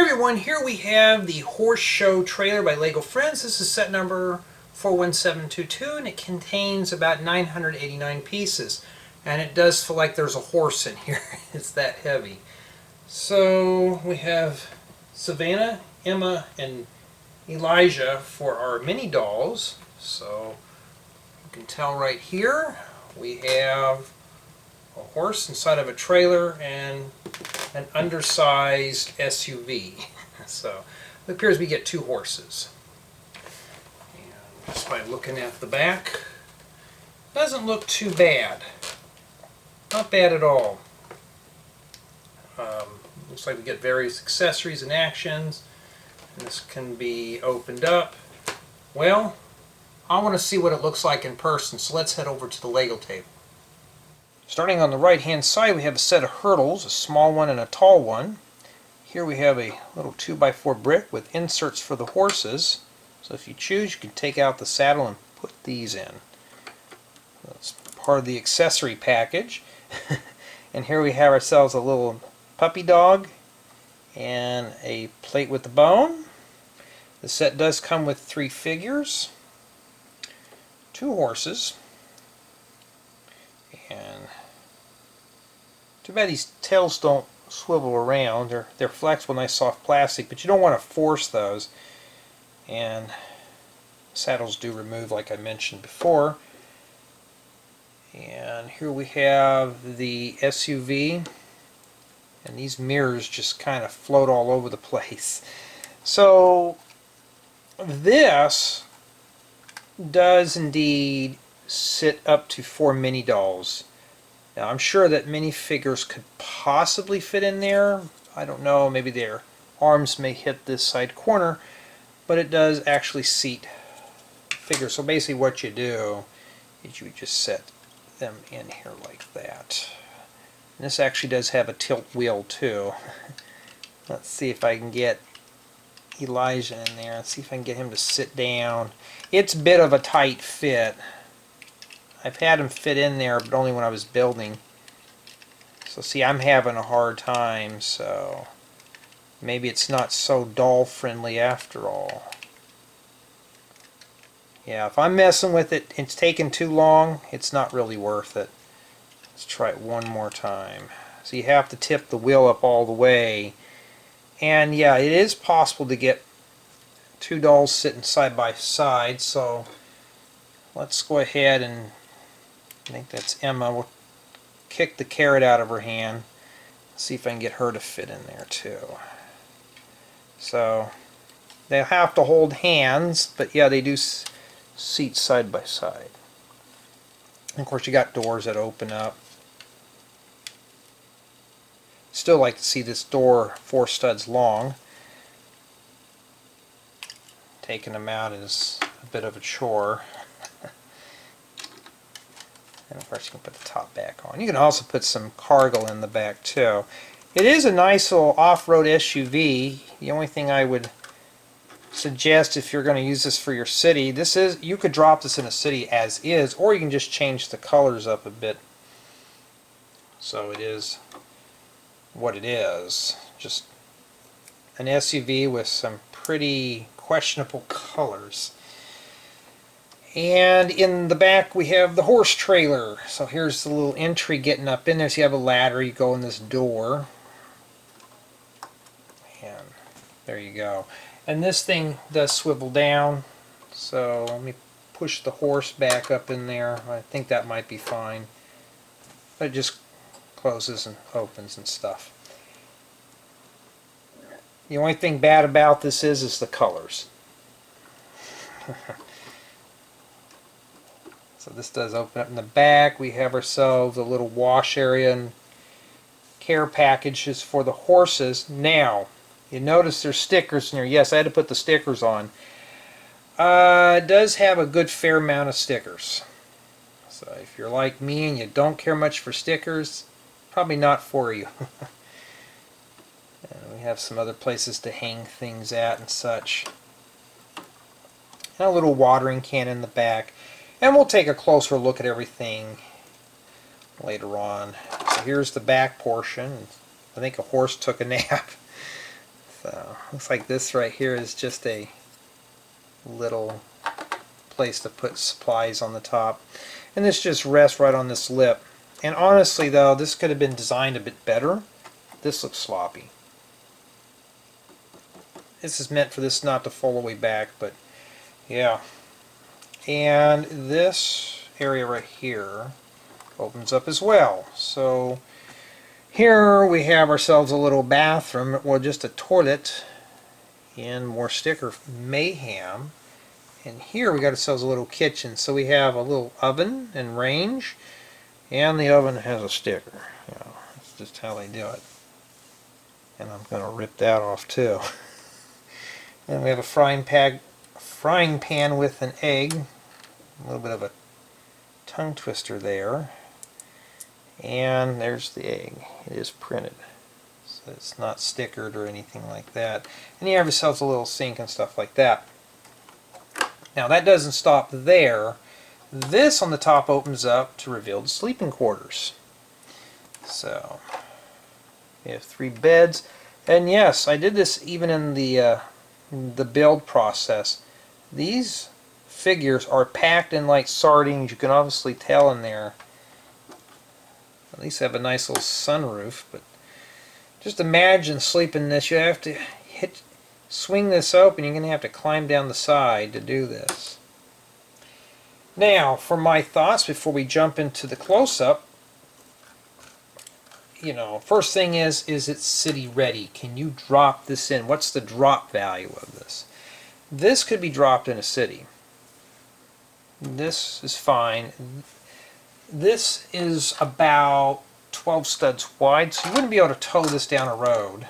everyone, here we have the Horse Show trailer by Lego Friends. This is set number 41722 and it contains about 989 pieces. And it does feel like there's a horse in here. It's that heavy. So we have Savannah, Emma, and Elijah for our mini dolls. So you can tell right here we have a horse inside of a trailer and an undersized SUV. So it appears we get two horses. And just by looking at the back, doesn't look too bad. Not bad at all. Looks like we get various accessories and actions. And this can be opened up. Well, I want to see what it looks like in person, so let's head over to the Lego table. Starting on the right hand side, we have a set of hurdles, a small one and a tall one. Here we have a little 2x4 brick with inserts for the horses. So if you choose, you can take out the saddle and put these in. That's part of the accessory package. And here we have ourselves a little puppy dog and a plate with the bone. The set does come with 3 figures, 2 horses, and too bad these tails don't swivel around. They're flexible, nice soft plastic, but you don't want to force those. And saddles do remove, like I mentioned before. And here we have the SUV, and these mirrors just kind of float all over the place. So this does indeed sit up to 4 mini dolls. Now I'm sure that minifigures could possibly fit in there. I don't know, maybe their arms may hit this side corner, but it does actually seat figures. So basically what you do is you just set them in here like that. And this actually does have a tilt wheel too. Let's see if I can get Elijah in there and see if I can get him to sit down. It's a bit of a tight fit. I've had him fit in there, but only when I was building. So see, I'm having a hard time, so maybe it's not so doll friendly after all. Yeah, if I'm messing with it, it's taking too long, it's not really worth it. Let's try it one more time. So you have to tip the wheel up all the way. And yeah, it is possible to get 2 dolls sitting side by side, so let's go ahead and, I think that's Emma, we'll kick the carrot out of her hand. See if I can get her to fit in there too. So they'll have to hold hands, but yeah, they do seat side by side. And of course you got doors that open up. Still like to see this door 4 studs long. Taking them out is a bit of a chore. And of course you can put the top back on. You can also put some cargo in the back too. It is a nice little off-road SUV. The only thing I would suggest if you're going to use this for your city, you could drop this in a city as is, or you can just change the colors up a bit. So it is what it is. Just an SUV with some pretty questionable colors. And in the back we have the horse trailer. So here's the little entry getting up in there. So you have a ladder, you go in this door. And there you go. And this thing does swivel down. So let me push the horse back up in there. I think that might be fine. But it just closes and opens and stuff. The only thing bad about this is the colors. So this does open up in the back. We have ourselves a little wash area and care packages for the horses. Now, you notice there's stickers in here. Yes, I had to put the stickers on. It does have a good fair amount of stickers. So if you're like me and you don't care much for stickers, probably not for you. And we have some other places to hang things at and such. And a little watering can in the back. And we'll take a closer look at everything later on. So here's the back portion. I think a horse took a nap. So looks like this right here is just a little place to put supplies on the top, and this just rests right on this lip. And honestly though, this could have been designed a bit better. This looks sloppy. This is meant for this not to fall away back, but yeah. And this area right here opens up as well. So here we have ourselves a little bathroom, well, just a toilet and more sticker mayhem. And here we got ourselves a little kitchen. So we have a little oven and range, and the oven has a sticker. You know, that's just how they do it. And I'm going to rip that off too. And we have a frying pan with an egg, a little bit of a tongue twister there, and there's the egg. It is printed, so it's not stickered or anything like that. And you have yourselves a little sink and stuff like that. Now that doesn't stop there. This on the top opens up to reveal the sleeping quarters. So we have 3 beds, and yes, I did this even in the build process. These figures are packed in like sardines. You can obviously tell in there. At least have a nice little sunroof, but just imagine sleeping in this. You have to swing this open. You're going to have to climb down the side to do this. Now, for my thoughts before we jump into the close-up, you know, first thing is it city ready? Can you drop this in? What's the drop value of this? This could be dropped in a city. This is fine. This is about 12 studs wide, so you wouldn't be able to tow this down a road,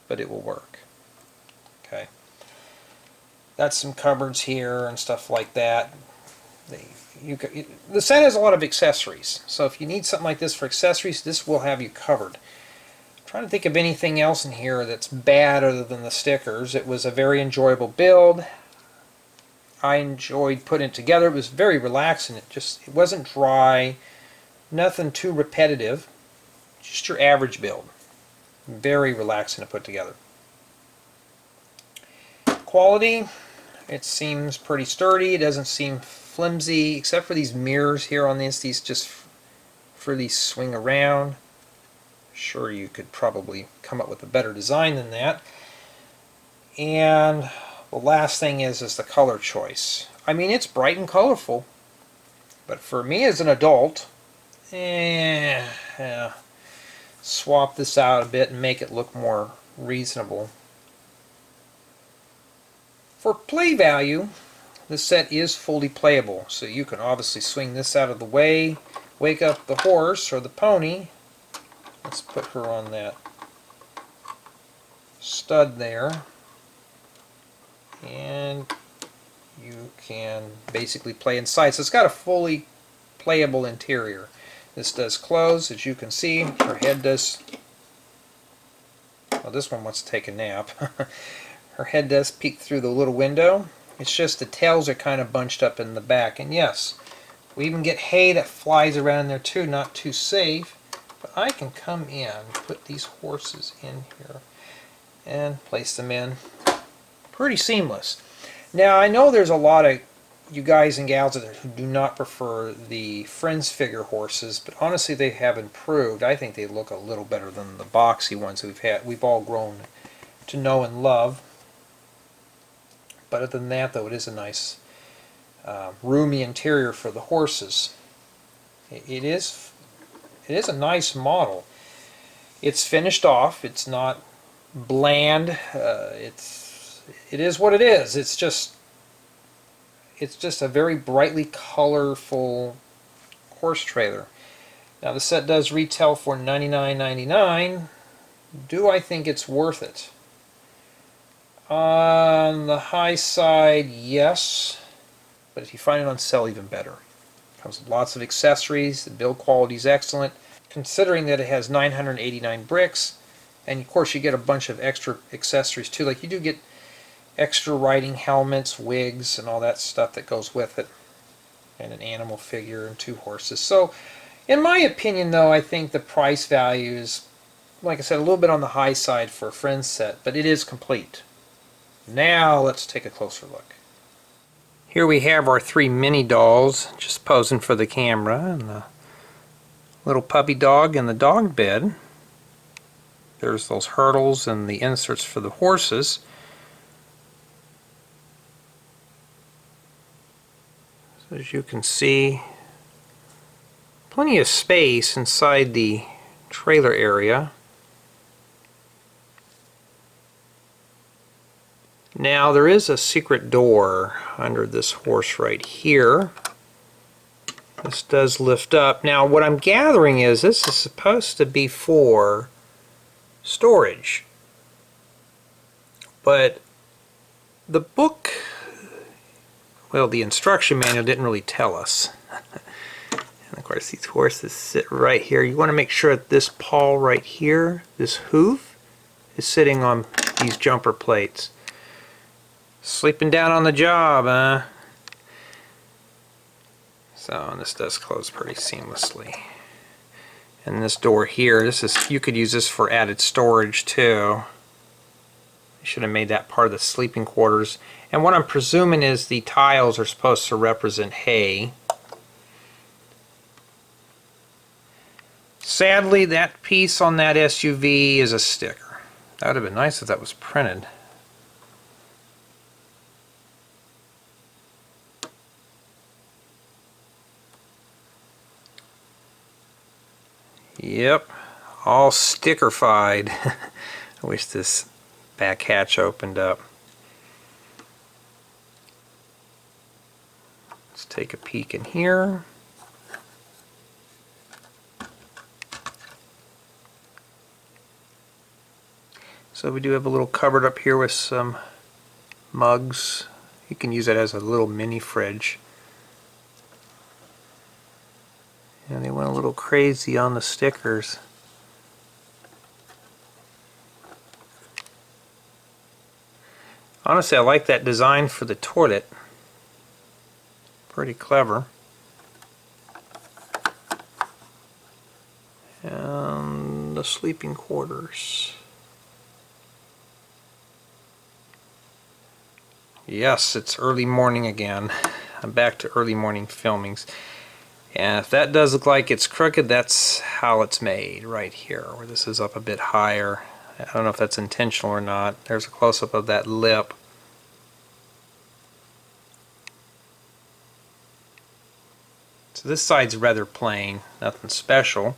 but it will work. Okay. That's some cupboards here and stuff like that. The set has a lot of accessories, so if you need something like this for accessories, this will have you covered. I'm trying to think of anything else in here that's bad other than the stickers. It was a very enjoyable build. I enjoyed putting it together. It was very relaxing. It wasn't dry, nothing too repetitive, just your average build. Very relaxing to put together. Quality, it seems pretty sturdy. It doesn't seem flimsy, except for these mirrors here on these just for these swing around. Sure, you could probably come up with a better design than that. And the last thing is the color choice. I mean, it's bright and colorful, but for me as an adult, swap this out a bit and make it look more reasonable. For play value, this set is fully playable, so you can obviously swing this out of the way, wake up the horse or the pony. Let's put her on that stud there, and you can basically play inside. So it's got a fully playable interior. This does close, as you can see. Her head does, well, this one wants to take a nap. Her head does peek through the little window. It's just the tails are kind of bunched up in the back. And yes, we even get hay that flies around in there too, not too safe. But I can come in, put these horses in here, and place them in. Pretty seamless. Now I know there's a lot of you guys and gals out there who do not prefer the Friends figure horses, but honestly they have improved. I think they look a little better than the boxy ones we've all grown to know and love. But other than that, though, it is a nice roomy interior for the horses. It is a nice model. It's finished off. It's not bland. It is what it is. It's just a very brightly colorful horse trailer. Now the set does retail for $99.99. Do I think it's worth it? On the high side, yes, but if you find it on sale, even better. It comes with lots of accessories. The build quality is excellent, considering that it has 989 bricks, and of course you get a bunch of extra accessories too. Like you do get extra riding helmets, wigs, and all that stuff that goes with it, and an animal figure and 2 horses. So in my opinion though, I think the price value is like I said, a little bit on the high side for a friend's set, but it is complete. Now let's take a closer look. Here we have our 3 mini dolls just posing for the camera, and the little puppy dog in the dog bed. There's those hurdles and the inserts for the horses. So as you can see, plenty of space inside the trailer area. Now there is a secret door under this horse right here. This does lift up. Now what I'm gathering is this is supposed to be for storage. But the book, well, the instruction manual didn't really tell us. And of course these horses sit right here. You want to make sure that this paw right here, this hoof, is sitting on these jumper plates. Sleeping down on the job, huh? So, and this does close pretty seamlessly. And this door here, this is, you could use this for added storage too. I should have made that part of the sleeping quarters. And what I'm presuming is the tiles are supposed to represent hay. Sadly, that piece on that SUV is a sticker. That would have been nice if that was printed. Yep, all stickerfied. I wish this back hatch opened up. Let's take a peek in here. So we do have a little cupboard up here with some mugs. You can use it as a little mini fridge. And they went a little crazy on the stickers. Honestly, I like that design for the toilet. Pretty clever. And the sleeping quarters. Yes, it's early morning again. I'm back to early morning filmings. And if that does look like it's crooked, that's how it's made, right here, where this is up a bit higher. I don't know if that's intentional or not. There's a close-up of that lip. So this side's rather plain, nothing special.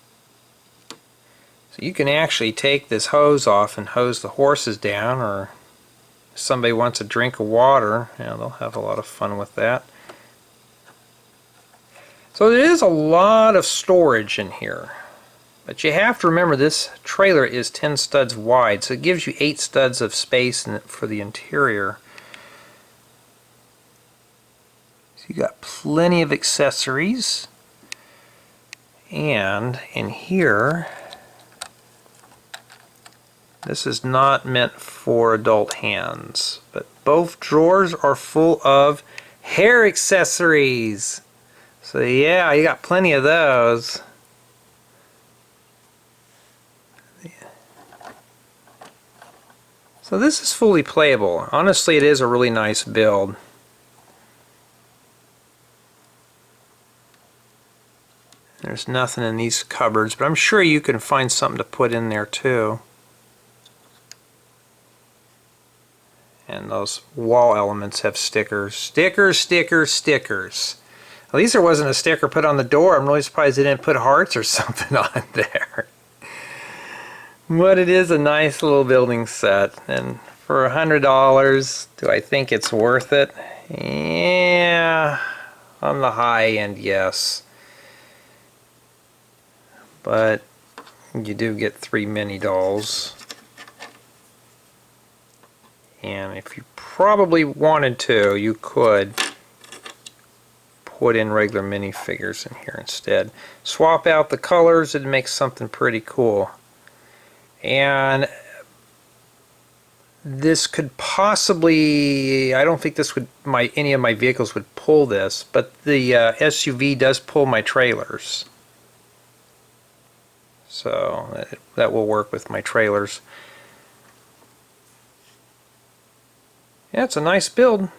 So you can actually take this hose off and hose the horses down, or if somebody wants a drink of water, they'll have a lot of fun with that. So there is a lot of storage in here, but you have to remember this trailer is 10 studs wide, so it gives you 8 studs of space for the interior. So you got plenty of accessories, and in here, this is not meant for adult hands, but both drawers are full of hair accessories. So yeah, you got plenty of those. So this is fully playable. Honestly, it is a really nice build. There's nothing in these cupboards, but I'm sure you can find something to put in there too. And those wall elements have stickers. Stickers, stickers, stickers. At least there wasn't a sticker put on the door. I'm really surprised they didn't put hearts or something on there. But it is a nice little building set. And for $100, do I think it's worth it? Yeah, on the high end, yes. But you do get 3 mini dolls. And if you probably wanted to, you could put in regular minifigures in here instead. Swap out the colors and make something pretty cool. And this could possibly, I don't think this would, any of my vehicles would pull this, but the SUV does pull my trailers. So that will work with my trailers. Yeah, it's a nice build.